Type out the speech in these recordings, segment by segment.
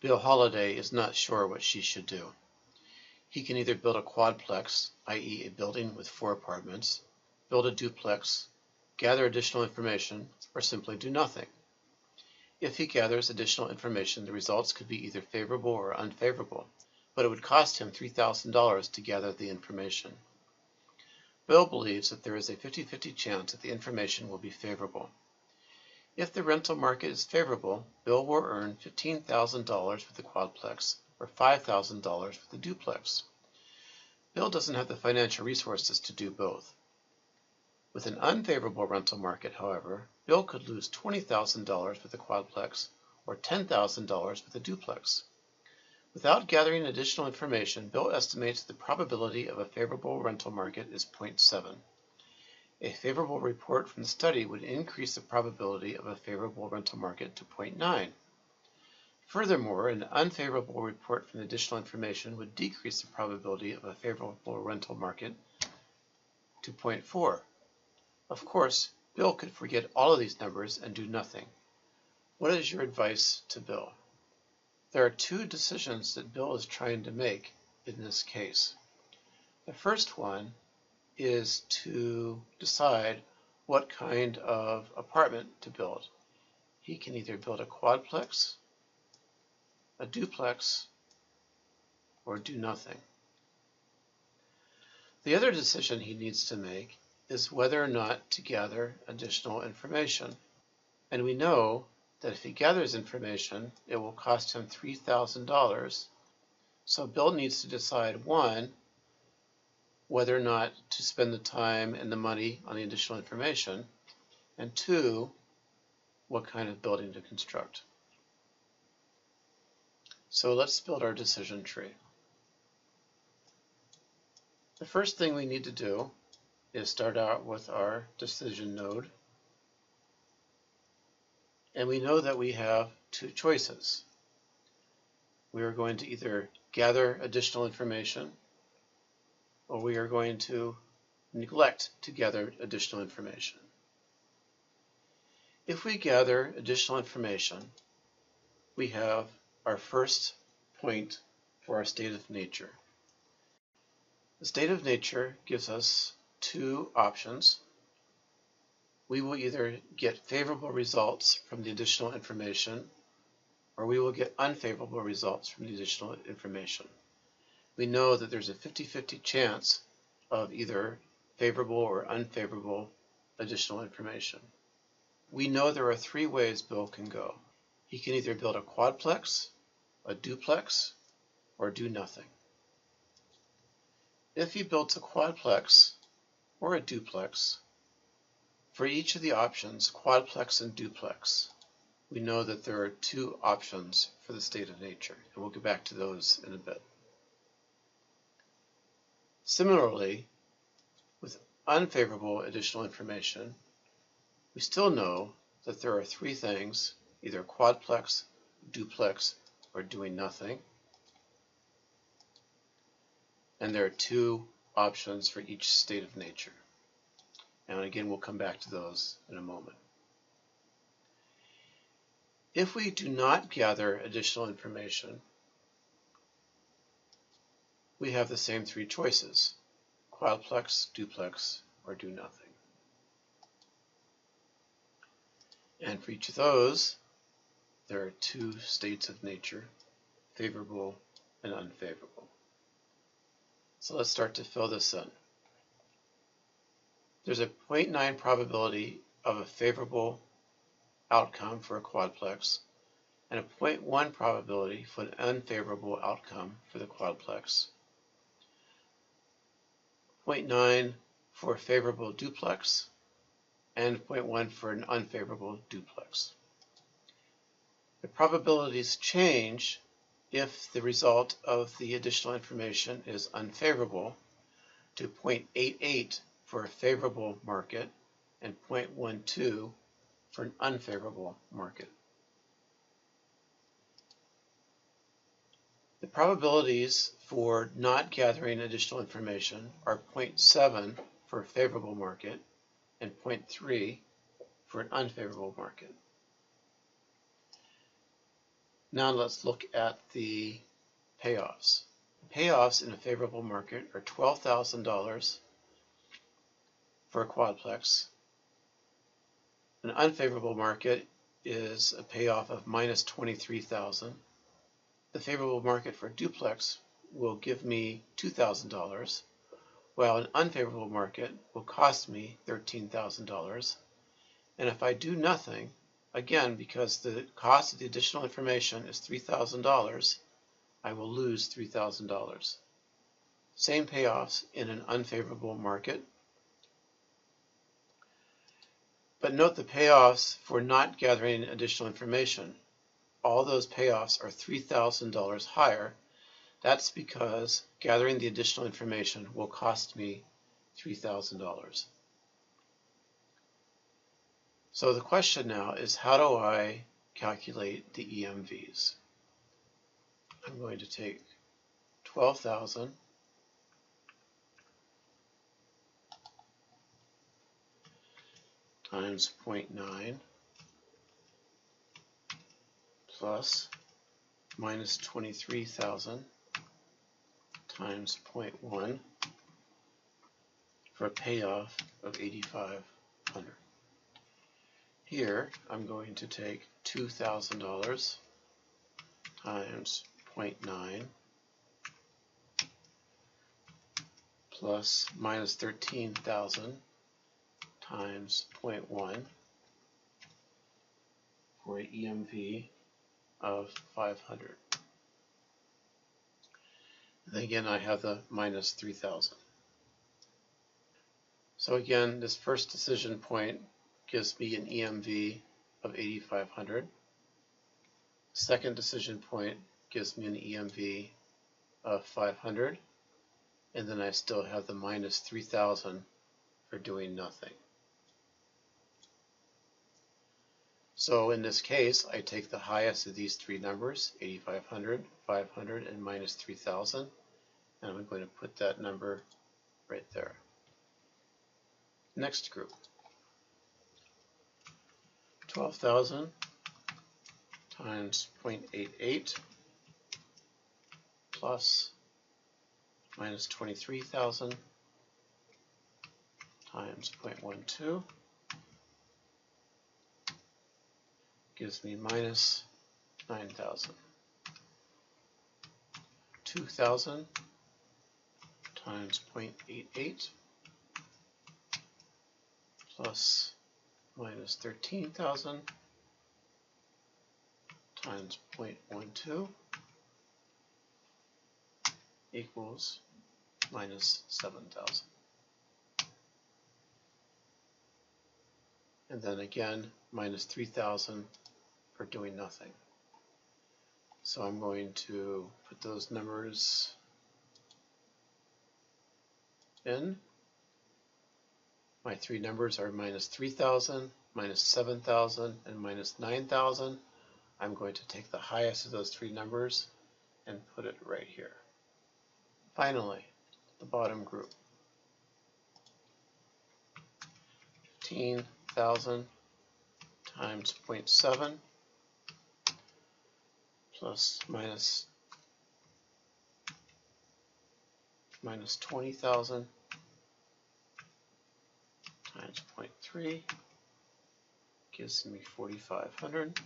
Bill Holiday is not sure what she should do. He can either build a quadplex, i.e. a building with 4 apartments, build a duplex, gather additional information, or simply do nothing. If he gathers additional information, the results could be either favorable or unfavorable, but it would cost him $3,000 to gather the information. Bill believes that there is a 50-50 chance that the information will be favorable. If the rental market is favorable, Bill will earn $15,000 for the quadplex or $5,000 for the duplex. Bill doesn't have the financial resources to do both. With an unfavorable rental market, however, Bill could lose $20,000 for the quadplex or $10,000 for the duplex. Without gathering additional information, Bill estimates the probability of a favorable rental market is 0.7. A favorable report from the study would increase the probability of a favorable rental market to 0.9. Furthermore, an unfavorable report from the additional information would decrease the probability of a favorable rental market to 0.4. Of course, Bill could forget all of these numbers and do nothing. What is your advice to Bill? There are 2 decisions that Bill is trying to make in this case. The first one is to decide what kind of apartment to build. He can either build a quadplex, a duplex, or do nothing. The other decision he needs to make is whether or not to gather additional information. And we know that if he gathers information, it will cost him $3,000. So Bill needs to decide, 1, whether or not to spend the time and the money on the additional information, and 2, what kind of building to construct. So let's build our decision tree. The first thing we need to do is start out with our decision node. And we know that we have 2 choices. We are going to either gather additional information, or we are going to neglect to gather additional information. If we gather additional information, we have our first point for our state of nature. The state of nature gives us 2 options. We will either get favorable results from the additional information, or we will get unfavorable results from the additional information. We know that there's a 50-50 chance of either favorable or unfavorable additional information. We know there are 3 ways Bill can go. He can either build a quadplex, a duplex, or do nothing. If he builds a quadplex or a duplex, for each of the options, quadplex and duplex, we know that there are 2 options for the state of nature, and we'll get back to those in a bit. Similarly, with unfavorable additional information, we still know that there are 3 things, either quadplex, duplex, or doing nothing. And there are 2 options for each state of nature. And again, we'll come back to those in a moment. If we do not gather additional information, we have the same 3 choices: quadplex, duplex, or do nothing. And for each of those, there are 2 states of nature, favorable and unfavorable. So let's start to fill this in. There's a 0.9 probability of a favorable outcome for a quadplex and a 0.1 probability for an unfavorable outcome for the quadplex. 0.9 for a favorable duplex and 0.1 for an unfavorable duplex. The probabilities change if the result of the additional information is unfavorable to 0.88 for a favorable market and 0.12 for an unfavorable market. The probabilities for not gathering additional information are 0.7 for a favorable market and 0.3 for an unfavorable market. Now let's look at the payoffs. Payoffs in a favorable market are $12,000 for a quadplex. An unfavorable market is a payoff of minus $23,000. The favorable market for a duplex will give me $2,000, while an unfavorable market will cost me $13,000. And if I do nothing, again, because the cost of the additional information is $3,000, I will lose $3,000. Same payoffs in an unfavorable market. But note the payoffs for not gathering additional information. All those payoffs are $3,000 higher. That's because gathering the additional information will cost me $3,000. So the question now is, how do I calculate the EMVs? I'm going to take 12,000 times 0.9 plus minus 23,000 times 0.1 for a payoff of 8,500. Here I'm going to take $2,000 times 0.9 plus minus 13,000 times 0.1 for an EMV of 500. And again, I have the minus 3,000. So again, this first decision point gives me an EMV of 8,500. Second decision point gives me an EMV of 500. And then I still have the minus 3,000 for doing nothing. So in this case, I take the highest of these three numbers, 8,500, 500, and minus 3,000, and I'm going to put that number right there. Next group, 12,000 times 0.88 plus minus 23,000 times 0.12 gives me minus 9,000. 2,000 times 0.88 plus minus 13,000 times 0.12 equals minus 7,000. And then again, minus 3,000 for doing nothing. So I'm going to put those numbers in. My three numbers are minus 3,000, minus 7,000, and minus 9,000. I'm going to take the highest of those three numbers and put it right here. Finally, the bottom group. 15,000 times 0.7 plus minus 20,000 times 0.3 gives me 4,500.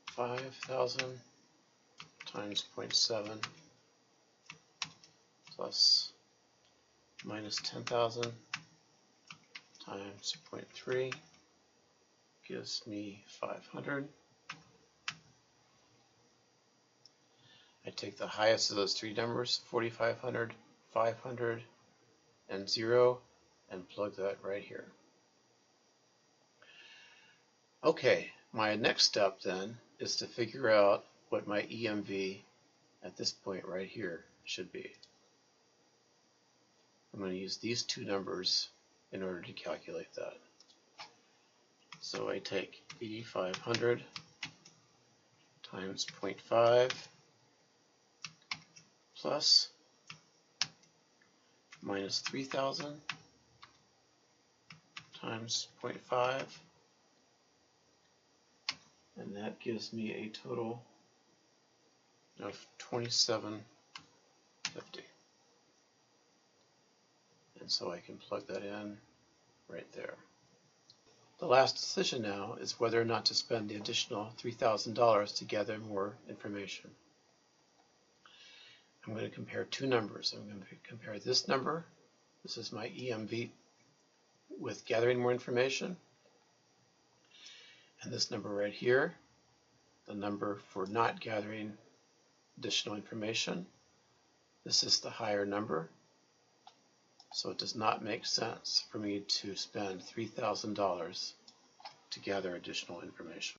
5,000 times 0.7 plus minus 10,000 times 0.3 gives me 500. I take the highest of those three numbers, 4,500, 500, and 0, and plug that right here. Okay, my next step then is to figure out what my EMV at this point right here should be. I'm going to use these two numbers in order to calculate that. So I take 8,500 times 0.5 plus minus 3,000 times 0.5 And that gives me a total of $27.50. And so I can plug that in right there. The last decision now is whether or not to spend the additional $3,000 to gather more information. I'm going to compare two numbers. I'm going to compare this number, this is my EMV with gathering more information, and this number right here, the number for not gathering additional information. This is the higher number, so it does not make sense for me to spend $3,000 to gather additional information.